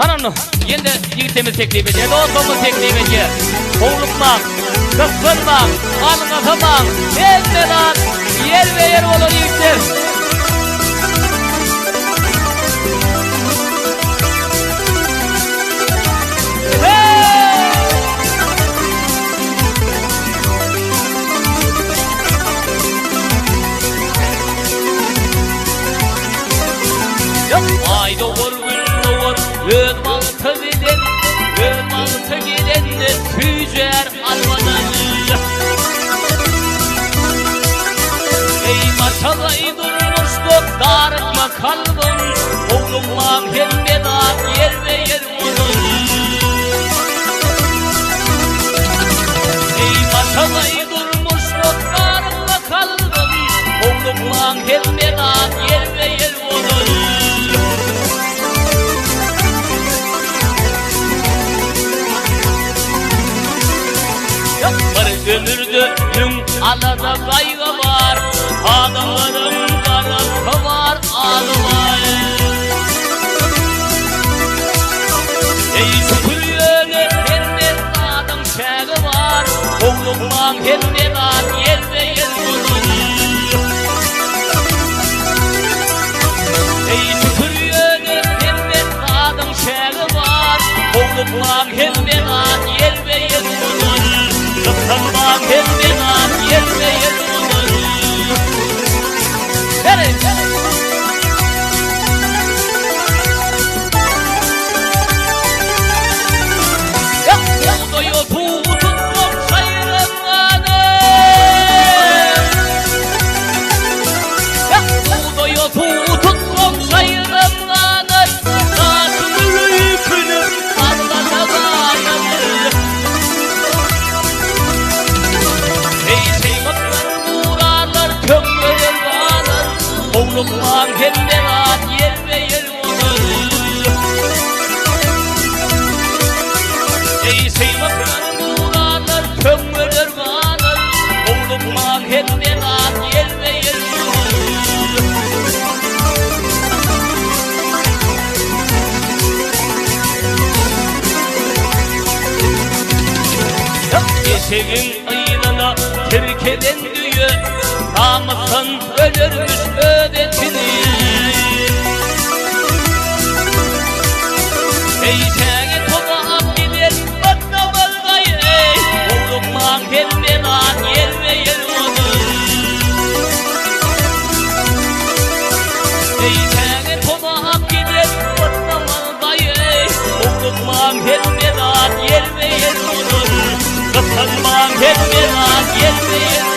Hanımlı, yine yigitimiz teklif ediyor, dostumuz teklif ediyor. Oğlukmak, kıskırmak, anlatmak, endelan, yer ve yer olur yigitler. Ay doğur gül doğur, öz baltı gidendir, tüccar almadan. Ey maşallah durmuştu, darıkma kalbim, oğlumman hem dar, yer ve yer olur. Ey maşallah durmuştu, darıkma kalbim, oğlumman hem dar, yer ve yer olur. Bir ömürde tüm alada kaygı var, adamların karası var, alı var. Ey şükür yöne cennet adam şağı var, oğlumman hem var, yer ve yer olur. Ey şükür yöne cennet adam şağı var, oğlumman hem var, yer ve yer olur. Kıpkırmak kendine yer ve yer olur. Gelin, gelin. Buğdayı tutup sayırımlanır. Buğdayı tutup sayırımlanır. Nasıl yükünü Allah'a dayanır. Oğlumman kendine at, yer ve yer olur. Ey seymakların uğrarlar, kömürler varlar. Oğlumman kendine at, yer ve yer olur. Eşeğin ayınına terk eden düğü, namustan ölürmüş ödetini. Eşeğe topağım gider bakta balgayı, oğlumman kendine at, yer ve yer olur. Eşeğe topağım gider bakta balgayı, oğlumman kendine at, yer ve yer olur. Kıpkırmak kendine at, yer ve yer olur.